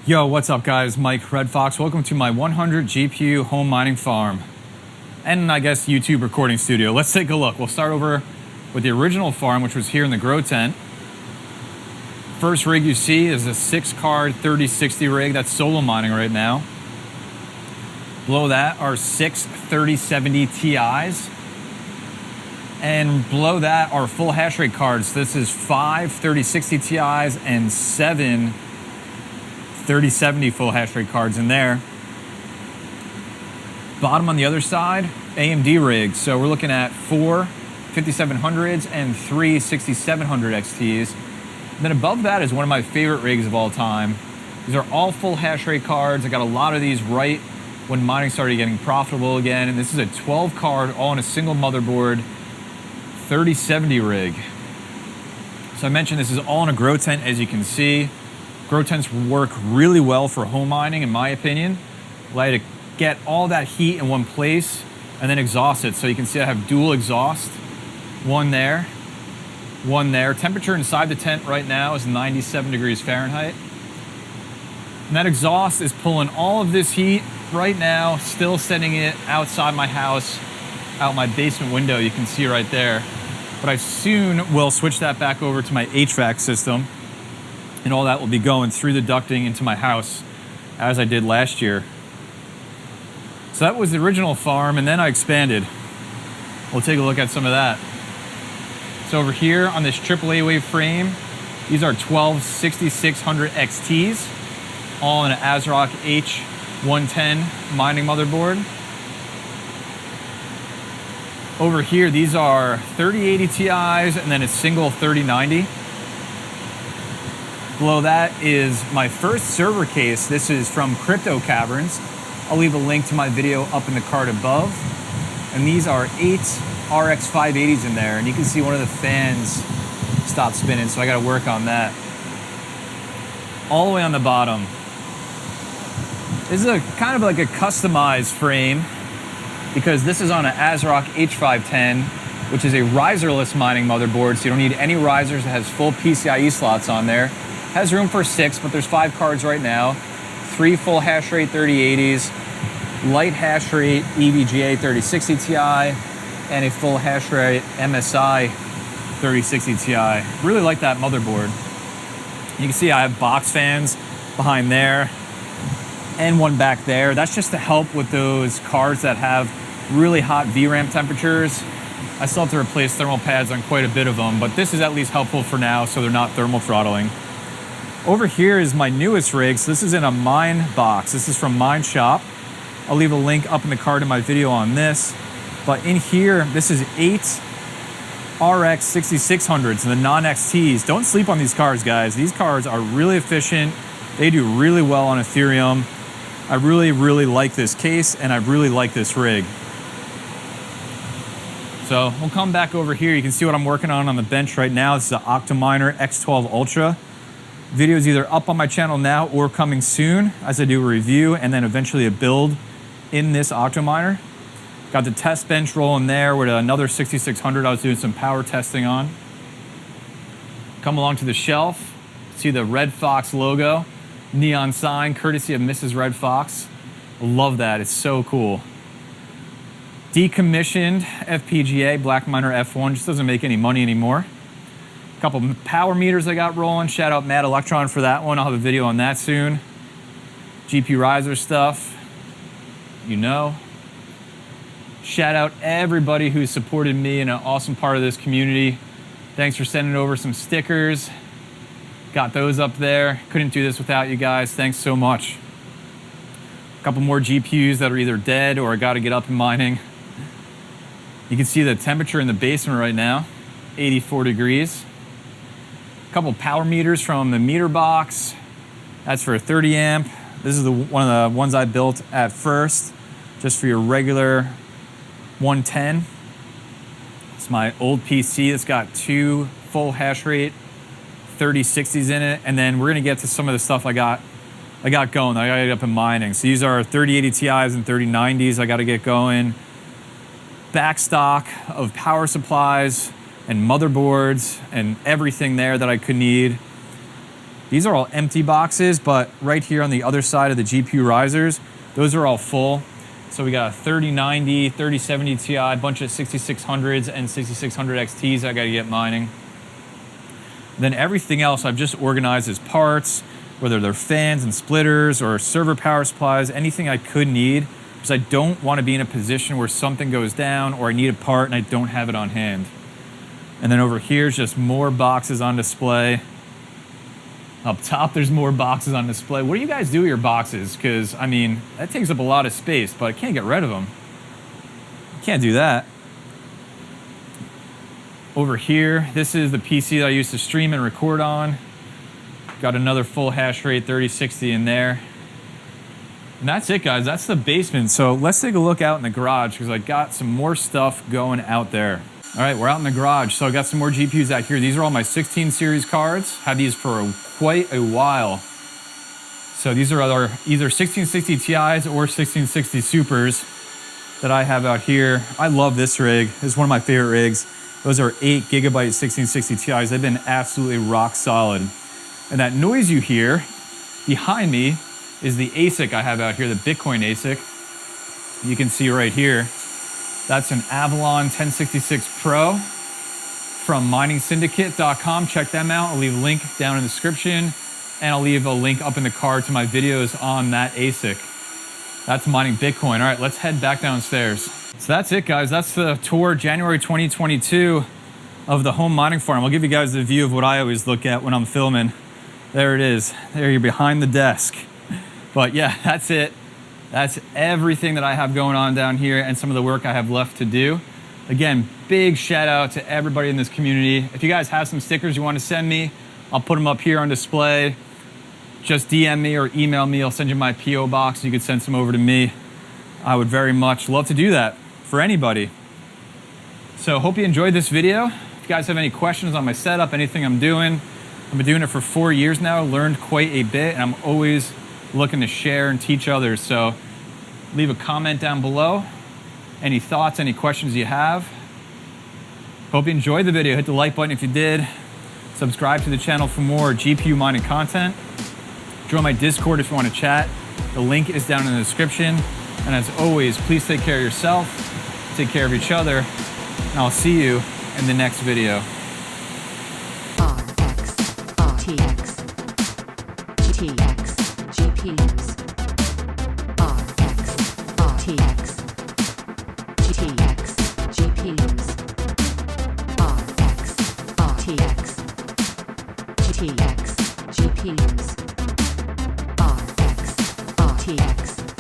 Yo, what's up guys? Mike Red Fox. Welcome to my 100 GPU home mining farm and I guess YouTube recording studio. Let's take a look. We'll start over with the original farm, which was here in the grow tent. First rig you see is a 6-card 3060 rig that's solo mining right now. Below that are 6 3070 Ti's. And below that are full hash rate cards. This is 5 3060 Ti's and 7 3070 full hash rate cards in there. Bottom on the other side, AMD rigs. So we're looking at 4 5700s and 3 6700 XTs. And then above that is one of my favorite rigs of all time. These are all full hash rate cards. I got a lot of these right when mining started getting profitable again. And this is a 12 card, all on a single motherboard, 3070 rig. So I mentioned this is all in a grow tent, as you can see. Grow tents work really well for home mining, in my opinion. Allow you to get all that heat in one place and then exhaust it. So you can see I have dual exhaust, one there, one there. Temperature inside the tent right now is 97 degrees Fahrenheit. And that exhaust is pulling all of this heat right now, still sending it outside my house, out my basement window, you can see right there. But I soon will switch that back over to my HVAC system, and all that will be going through the ducting into my house as I did last year. So that was the original farm, and then I expanded. We'll take a look at some of that. So over here on this AAA wave frame, these are 12 6600 XTs, all in an ASRock H110 mining motherboard. Over here, these are 3080 Ti's and then a single 3090. Below that is my first server case. This is from Crypto Caverns. I'll leave a link to my video up in the card above. And these are 8 RX 580s in there. And you can see one of the fans stopped spinning, so I gotta work on that. All the way on the bottom. This is a kind of like a customized frame because this is on an ASRock H510, which is a riserless mining motherboard, so you don't need any risers. It has full PCIe slots on there. Has room for 6, but there's 5 cards right now. 3 full hash rate 3080s, light hash rate EVGA 3060 Ti, and a full hash rate MSI 3060 Ti. Really like that motherboard. You can see I have box fans behind there and one back there. That's just to help with those cards that have really hot VRAM temperatures. I still have to replace thermal pads on quite a bit of them, but this is at least helpful for now so they're not thermal throttling. Over here is my newest rig. So this is in a Mine box. This is from Mine Shop. I'll leave a link up in the card in my video on this. But in here, this is 8 RX 6600s, the non-XTs. Don't sleep on these cards, guys. These cards are really efficient. They do really well on Ethereum. I really, really like this case, and I really like this rig. So we'll come back over here. You can see what I'm working on the bench right now. This is an Octominer X12 Ultra. Video is either up on my channel now or coming soon as I do a review and then eventually a build in this Octominer. Got the test bench rolling there with another 6600 I was doing some power testing on. Come along to the shelf, see the Red Fox logo, neon sign, courtesy of Mrs. Red Fox. Love that, it's so cool. Decommissioned FPGA, Black Miner F1, just doesn't make any money anymore. Couple power meters I got rolling. Shout out Mad Electron for that one. I'll have a video on that soon. GP riser stuff, you know. Shout out everybody who's supported me and an awesome part of this community. Thanks for sending over some stickers. Got those up there. Couldn't do this without you guys. Thanks so much. A couple more GPUs that are either dead or I got to get up and mining. You can see the temperature in the basement right now, 84 degrees. Couple power meters from the meter box. That's for a 30 amp. This is one of the ones I built at first, just for your regular 110. It's my old PC that's got 2 full hash rate 3060s in it, and then we're gonna get to some of the stuff I got going. I gotta get up in mining. So these are 3080 Ti's and 3090s. I gotta get going. Back stock of power supplies and motherboards and everything there that I could need. These are all empty boxes, but right here on the other side of the GPU risers, those are all full. So we got a 3090, 3070 Ti, a bunch of 6600s and 6600 XTs I gotta get mining. Then everything else I've just organized as parts, whether they're fans and splitters or server power supplies, anything I could need, because I don't want to be in a position where something goes down or I need a part and I don't have it on hand. And then over here is just more boxes on display. Up top, there's more boxes on display. What do you guys do with your boxes? Because, I mean, that takes up a lot of space, but I can't get rid of them. Can't do that. Over here, this is the PC that I used to stream and record on. Got another full hash rate 3060 in there. And that's it, guys. That's the basement. So let's take a look out in the garage because I got some more stuff going out there. All right, we're out in the garage. So I got some more GPUs out here. These are all my 16 series cards. Had these for quite a while. So these are either 1660 Ti's or 1660 Supers that I have out here. I love this rig. This is one of my favorite rigs. Those are 8 gigabyte 1660 Ti's. They've been absolutely rock solid. And that noise you hear behind me is the ASIC I have out here, the Bitcoin ASIC. You can see right here, that's an Avalon 1066 Pro from miningsyndicate.com. Check them out. I'll leave a link down in the description, and I'll leave a link up in the card to my videos on that ASIC. That's mining Bitcoin. All right, let's head back downstairs. So that's it, guys. That's the tour January 2022 of the home mining farm. I'll give you guys the view of what I always look at when I'm filming. There it is. There, you're behind the desk. But yeah, that's it. That's everything that I have going on down here and some of the work I have left to do. Again, big shout out to everybody in this community. If you guys have some stickers you want to send me, I'll put them up here on display. Just DM me or email me. I'll send you my PO box. You could send some over to me. I would very much love to do that for anybody. So hope you enjoyed this video. If you guys have any questions on my setup, anything I'm doing, I've been doing it for 4 years now, learned quite a bit, and I'm always looking to share and teach others. So leave a comment down below. Any thoughts, any questions you have. Hope you enjoyed the video. Hit the like button if you did. Subscribe to the channel for more GPU mining content. Join my Discord if you want to chat. The link is down in the description. And as always, please take care of yourself, take care of each other, and I'll see you in the next video. RX, RTX, GTX, GPUs. RX, RTX, GTX, GPUs. RX, RTX, GTX, GPUs. RX, RTX.